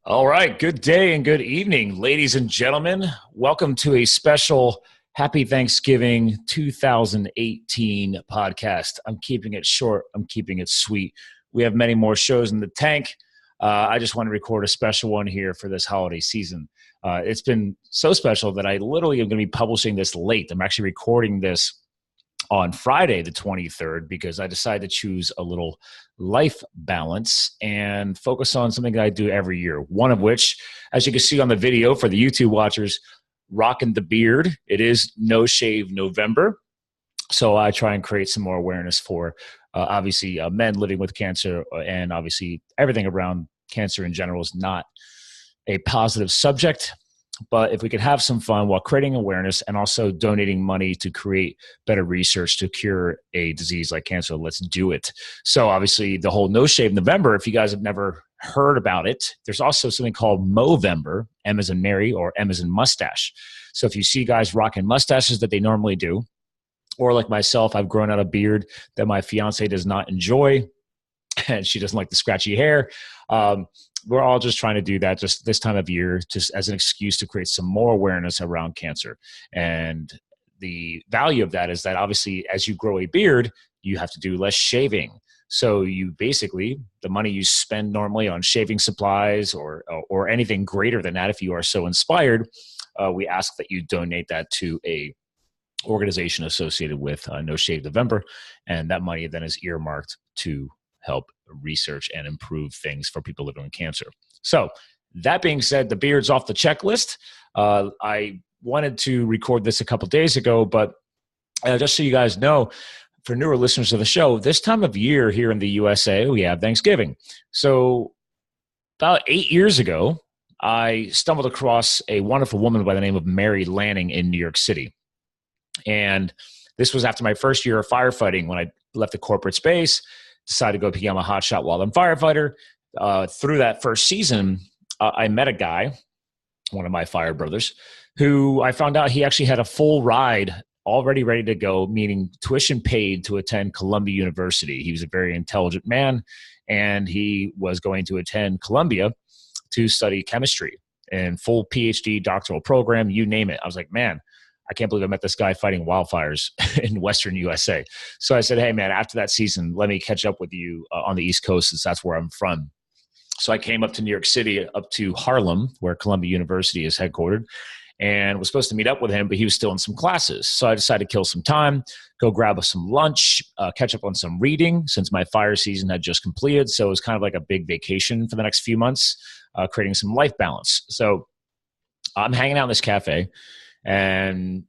All right. Good day and good evening, ladies and gentlemen. Welcome to a special Happy Thanksgiving 2018 podcast. I'm keeping it short. I'm keeping it sweet. We have many more shows in the tank. I just want to record a special one here for this holiday season. It's been so special that I literally am going to be publishing this late. I'm actually recording this on Friday, the 23rd, because I decided to choose a little life balance and focus on something that I do every year. One of which, as you can see on the video for the YouTube watchers, rocking the beard. It is No Shave November. So I try and create some more awareness for obviously men living with cancer, and obviously everything around cancer in general is not a positive subject. But if we could have some fun while creating awareness and also donating money to create better research to cure a disease like cancer, let's do it. So obviously the whole No Shave November, if you guys have never heard about it, there's also something called Movember, M as in Mary or M as in mustache. So if you see guys rocking mustaches that they normally do, or like myself, I've grown out a beard that my fiance does not enjoy, and she doesn't like the scratchy hair. We're all just trying to do that just this time of year, just as an excuse to create some more awareness around cancer. And the value of that is that obviously as you grow a beard, you have to do less shaving. So you basically, the money you spend normally on shaving supplies or anything greater than that, if you are so inspired, we ask that you donate that to a organization associated with No Shave November. And that money then is earmarked to help research and improve things for people living with cancer. So that being said, the beard's off the checklist. I wanted to record this a couple days ago, but just so you guys know, for newer listeners of the show, this time of year here in the USA, we have Thanksgiving. So about 8 years ago, I stumbled across a wonderful woman by the name of Mary Lanning in New York City. And this was after my first year of firefighting, when I left the corporate space, decided to go become a hotshot wildland firefighter. Through that first season, I met a guy, one of my fire brothers, who I found out he actually had a full ride already ready to go, meaning tuition paid to attend Columbia University. He was a very intelligent man, and he was going to attend Columbia to study chemistry and full PhD doctoral program, you name it. I was like, man, I can't believe I met this guy fighting wildfires in Western USA. So I said, hey, man, after that season, let me catch up with you on the East Coast, since that's where I'm from. So I came up to New York City, up to Harlem, where Columbia University is headquartered, and was supposed to meet up with him, but he was still in some classes. So I decided to kill some time, go grab us some lunch, catch up on some reading, since my fire season had just completed. So it was kind of like a big vacation for the next few months, creating some life balance. So I'm hanging out in this cafe, and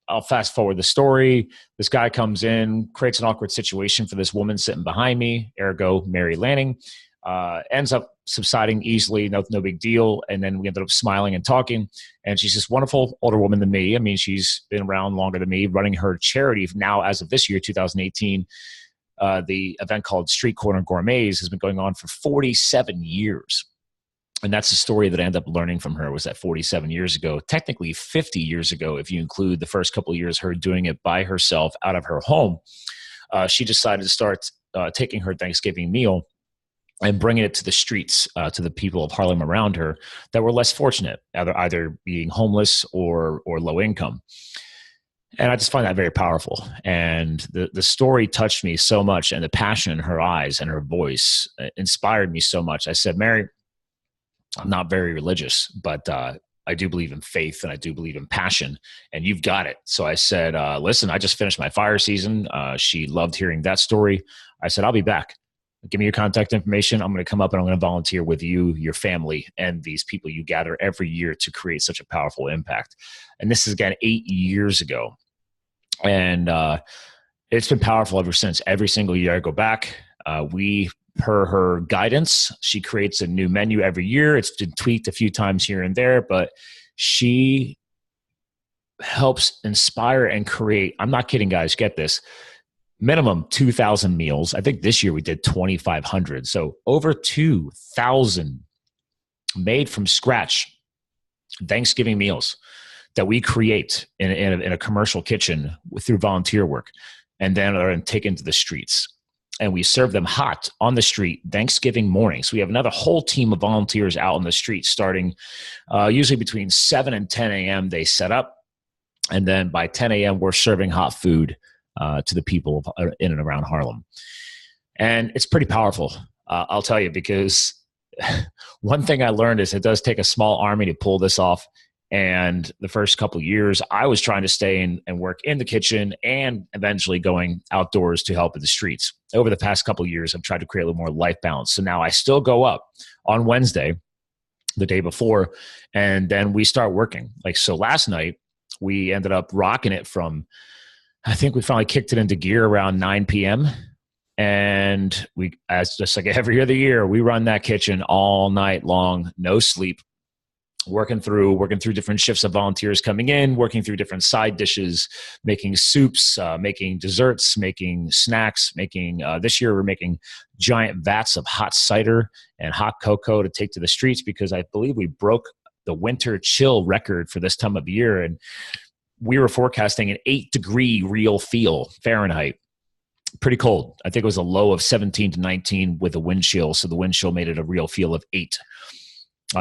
I'll fast forward the story. This guy comes in, creates an awkward situation for this woman sitting behind me, ergo Mary Lanning. Ends up subsiding easily, no big deal. And then we ended up smiling and talking. And she's this wonderful older woman than me. I mean, she's been around longer than me, running her charity now as of this year, 2018. The event called Street Corner Gourmets has been going on for 47 years. And that's the story that I ended up learning from her, was that 47 years ago, technically 50 years ago, if you include the first couple of years, her doing it by herself out of her home, she decided to start taking her Thanksgiving meal and bringing it to the streets, to the people of Harlem around her that were less fortunate, either being homeless or low income. And I just find that very powerful. And the story touched me so much, and the passion in her eyes and her voice inspired me so much. I said, Mary, I'm not very religious, but I do believe in faith, and I do believe in passion, and you've got it. So I said, listen, I just finished my fire season. She loved hearing that story. I said, I'll be back. Give me your contact information. I'm going to come up and I'm going to volunteer with you, your family, and these people you gather every year to create such a powerful impact. And this is, again, 8 years ago. And it's been powerful ever since. Every single year I go back. Per her guidance, she creates a new menu every year. It's been tweaked a few times here and there, but she helps inspire and create. I'm not kidding, guys. Get this. Minimum 2,000 meals. I think this year we did 2,500. So over 2,000 made from scratch Thanksgiving meals that we create in a commercial kitchen through volunteer work, and then are taken to the streets. and we serve them hot on the street Thanksgiving morning. So we have another whole team of volunteers out on the street starting usually between 7 and 10 a.m. They set up, and then by 10 a.m. we're serving hot food to the people in and around Harlem. And it's pretty powerful, I'll tell you, because one thing I learned is it does take a small army to pull this off. And the first couple of years, I was trying to stay in and work in the kitchen and eventually going outdoors to help in the streets. Over the past couple of years, I've tried to create a little more life balance. So now I still go up on Wednesday, the day before, and then we start working. Like, so last night, we ended up rocking it from, I think we finally kicked it into gear around 9 p.m. And we, as just like every other year, we run that kitchen all night long, no sleep. Working through different shifts of volunteers coming in, working through different side dishes, making soups, making desserts, making snacks, making, this year we're making giant vats of hot cider and hot cocoa to take to the streets, because I believe we broke the winter chill record for this time of year. And we were forecasting an 8-degree real feel Fahrenheit. Pretty cold. I think it was a low of 17 to 19 with a wind chill. So the wind chill made it a real feel of 8.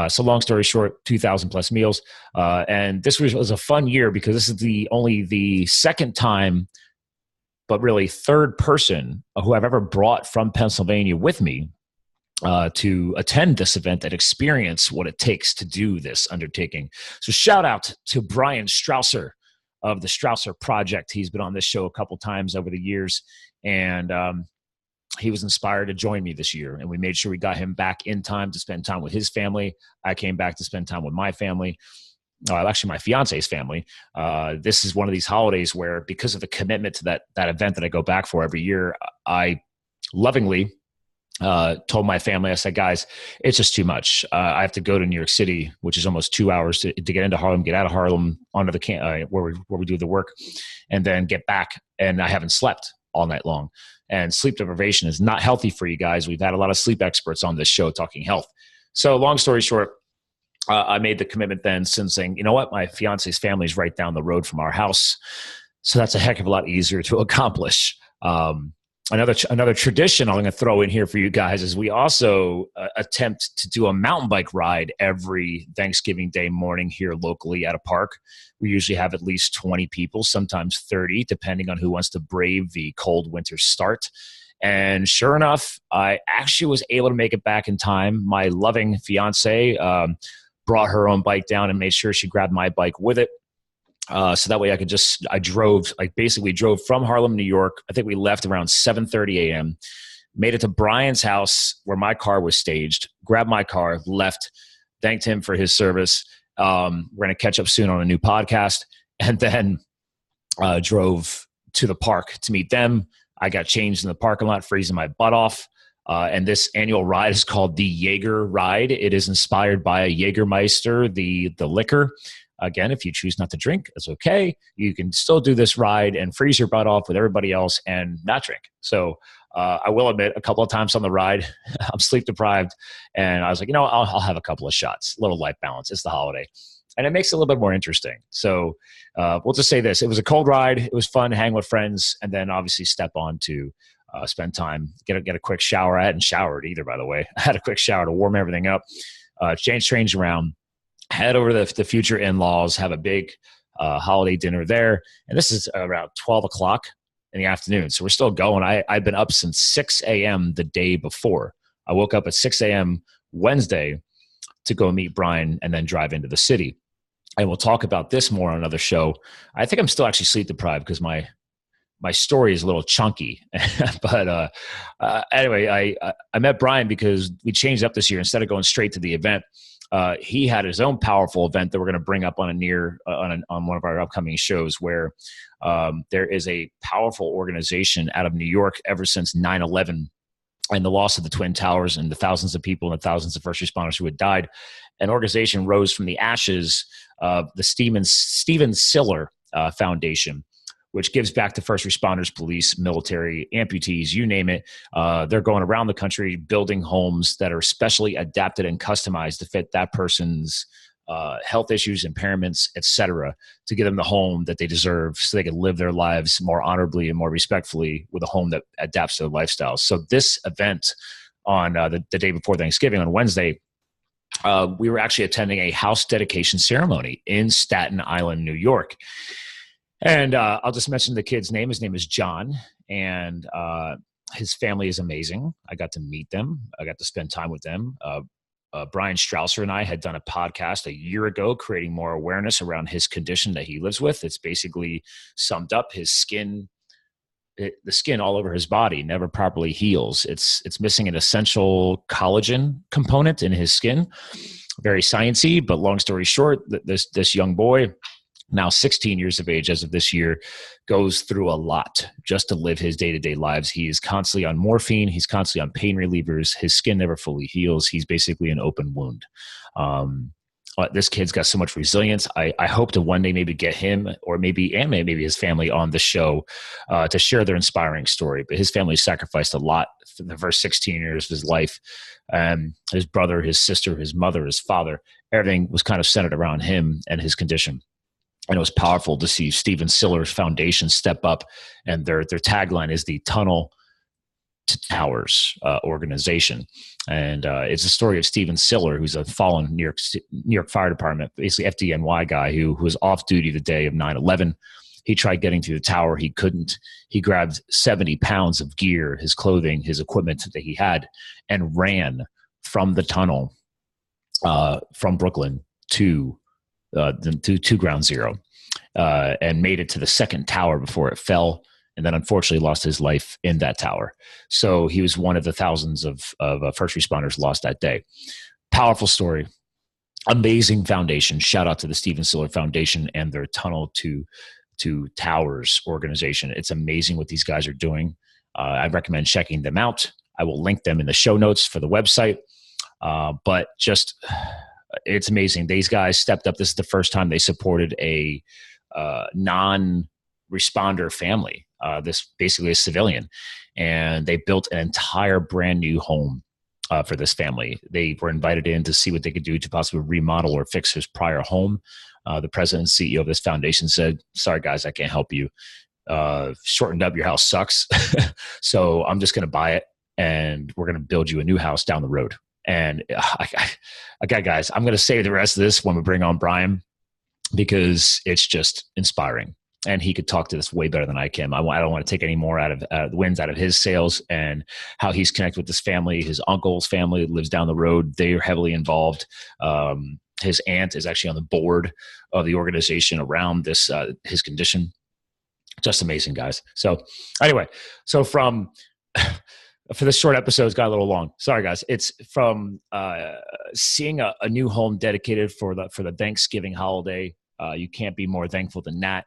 So long story short, 2,000 plus meals. And this was a fun year because this is only the second time, but really third person who I've ever brought from Pennsylvania with me to attend this event and experience what it takes to do this undertaking. So shout out to Brian Strausser of the Strausser Project. He's been on this show a couple times over the years, and he was inspired to join me this year, and we made sure we got him back in time to spend time with his family. I came back to spend time with my family, actually my fiance's family. This is one of these holidays where, because of the commitment to that event that I go back for every year, I lovingly told my family, I said, guys, it's just too much. I have to go to New York City, which is almost 2 hours to get into Harlem, get out of Harlem onto the where we do the work, and then get back. And I haven't slept all night long. And sleep deprivation is not healthy for you guys. We've had a lot of sleep experts on this show talking health. So long story short, I made the commitment then, since saying, you know what, my fiance's family is right down the road from our house. So that's a heck of a lot easier to accomplish. Another tradition I'm going to throw in here for you guys is we also attempt to do a mountain bike ride every Thanksgiving Day morning here locally at a park. We usually have at least 20 people, sometimes 30, depending on who wants to brave the cold winter start. And sure enough, I actually was able to make it back in time. My loving fiance brought her own bike down and made sure she grabbed my bike with it. So that way I basically drove from Harlem, New York. I think we left around 7:30 a.m., made it to Brian's house where my car was staged, grabbed my car, left, thanked him for his service. We're going to catch up soon on a new podcast, and then drove to the park to meet them. I got changed in the parking lot, freezing my butt off. And this annual ride is called the Jaeger Ride. It is inspired by Jägermeister, the liquor. Again, if you choose not to drink, that's okay. You can still do this ride and freeze your butt off with everybody else and not drink. So I will admit, a couple of times on the ride, I'm sleep deprived, and I was like, I'll have a couple of shots, a little life balance. It's the holiday. And it makes it a little bit more interesting. So we'll just say this. It was a cold ride. It was fun hanging with friends, and then obviously step on to spend time, get a quick shower. I hadn't showered either, by the way. I had a quick shower to warm everything up, change around, head over to the future in-laws, have a big holiday dinner there. And this is around 12 o'clock in the afternoon. So we're still going. I'd been up since 6 a.m. the day before. I woke up at 6 a.m. Wednesday to go meet Brian and then drive into the city. And we'll talk about this more on another show. I think I'm still actually sleep deprived because my story is a little chunky. But anyway, I met Brian because we changed up this year. Instead of going straight to the event, he had his own powerful event that we're going to bring up on one of our upcoming shows, where there is a powerful organization out of New York ever since 9/11 and the loss of the Twin Towers and the thousands of people and the thousands of first responders who had died. An organization rose from the ashes of the Stephen Siller Foundation, which gives back to first responders, police, military, amputees, you name it. They're going around the country building homes that are specially adapted and customized to fit that person's health issues, impairments, etc., to give them the home that they deserve so they can live their lives more honorably and more respectfully with a home that adapts to their lifestyles. So this event on the day before Thanksgiving, on Wednesday, we were actually attending a house dedication ceremony in Staten Island, New York. And I'll just mention the kid's name. His name is John, and his family is amazing. I got to meet them. I got to spend time with them. Brian Strausser and I had done a podcast a year ago, creating more awareness around his condition that he lives with. It's basically summed up his skin. The skin all over his body never properly heals. It's missing an essential collagen component in his skin. Very sciencey, but long story short, this young boy, now 16 years of age as of this year, goes through a lot just to live his day-to-day lives. He is constantly on morphine. He's constantly on pain relievers. His skin never fully heals. He's basically an open wound. This kid's got so much resilience. I hope to one day maybe get him or maybe his family on the show to share their inspiring story. But his family sacrificed a lot for the first 16 years of his life. His brother, his sister, his mother, his father, everything was kind of centered around him and his condition. And it was powerful to see Stephen Siller's foundation step up, and their tagline is the Tunnel to Towers organization. And it's a story of Stephen Siller, who's a fallen New York Fire Department, basically FDNY guy who was off duty the day of 9/11. He tried getting to the tower. He couldn't. He grabbed 70 pounds of gear, his clothing, his equipment that he had, and ran from the tunnel from Brooklyn to Ground Zero, and made it to the second tower before it fell, and then unfortunately lost his life in that tower. So he was one of the thousands of first responders lost that day. Powerful story, amazing foundation. Shout out to the Stephen Siller Foundation and their Tunnel to Towers organization. It's amazing what these guys are doing. I recommend checking them out. I will link them in the show notes for the website. But just it's amazing. These guys stepped up. This is the first time they supported a non-responder family. This basically a civilian, and they built an entire brand new home for this family. They were invited in to see what they could do to possibly remodel or fix his prior home. The president and CEO of this foundation said, "Sorry guys, I can't help you. Shortened up, your house sucks. So I'm just going to buy it, and we're going to build you a new house down the road." And okay, guys, I'm going to save the rest of this when we bring on Brian, because it's just inspiring. And he could talk to this way better than I can. I don't want to take any more out of the wins out of his sales and how he's connected with this family. His uncle's family lives down the road. They are heavily involved. His aunt is actually on the board of the organization around this his condition. Just amazing, guys. So anyway, so from for this short episode, it's got a little long. Sorry, guys. It's from seeing a new home dedicated for the Thanksgiving holiday. You can't be more thankful than that.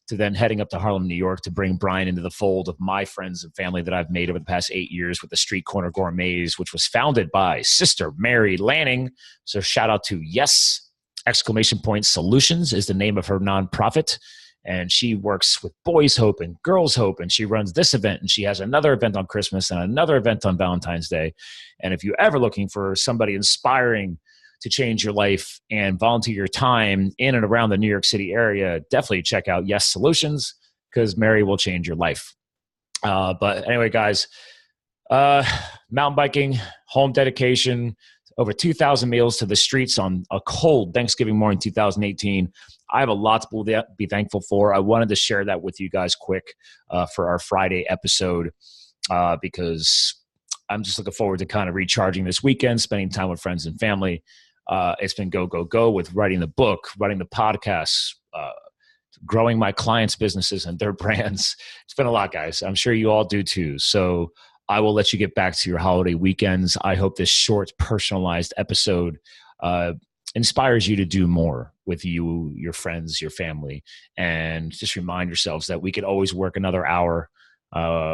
To then heading up to Harlem, New York, to bring Brian into the fold of my friends and family that I've made over the past 8 years with the Street Corner Gourmets, which was founded by Sister Mary Lanning. So shout out to Yes! Solutions is the name of her nonprofit. And she works with Boys Hope and Girls Hope, and she runs this event, and she has another event on Christmas and another event on Valentine's Day. And if you're ever looking for somebody inspiring to change your life and volunteer your time in and around the New York City area, definitely check out Yes Solutions, because Mary will change your life. But anyway, guys, mountain biking, home dedication, over 2,000 meals to the streets on a cold Thanksgiving morning 2018. I have a lot to be thankful for. I wanted to share that with you guys quick for our Friday episode because I'm just looking forward to kind of recharging this weekend, spending time with friends and family. It's been go with writing the book, writing the podcasts, growing my clients' businesses and their brands. It's been a lot, guys. I'm sure you all do too. So I will let you get back to your holiday weekends. I hope this short, personalized episode inspires you to do more with you, your friends, your family, and just remind yourselves that we could always work another hour.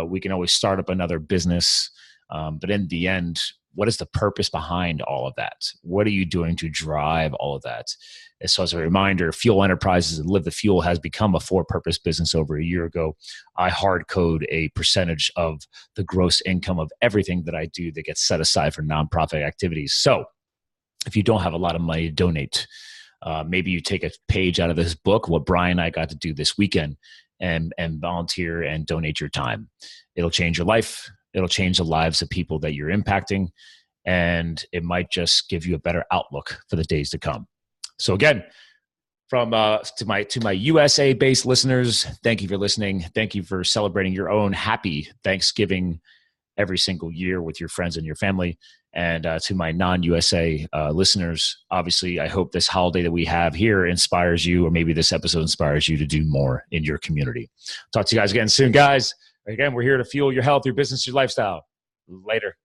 We can always start up another business. But in the end, what is the purpose behind all of that? What are you doing to drive all of that? And so as a reminder, Fuel Enterprises and Live the Fuel has become a for-purpose business over a year ago. I hard code a percentage of the gross income of everything that I do that gets set aside for nonprofit activities. So if you don't have a lot of money to donate, Maybe you take a page out of this book, what Brian and I got to do this weekend, and volunteer and donate your time. It'll change your life. It'll change the lives of people that you're impacting, and it might just give you a better outlook for the days to come. So again, to my USA based listeners, thank you for listening. Thank you for celebrating your own happy Thanksgiving every single year with your friends and your family. And to my non-USA listeners, obviously, I hope this holiday that we have here inspires you, or maybe this episode inspires you to do more in your community. Talk to you guys again soon, guys. Again, we're here to fuel your health, your business, your lifestyle. Later.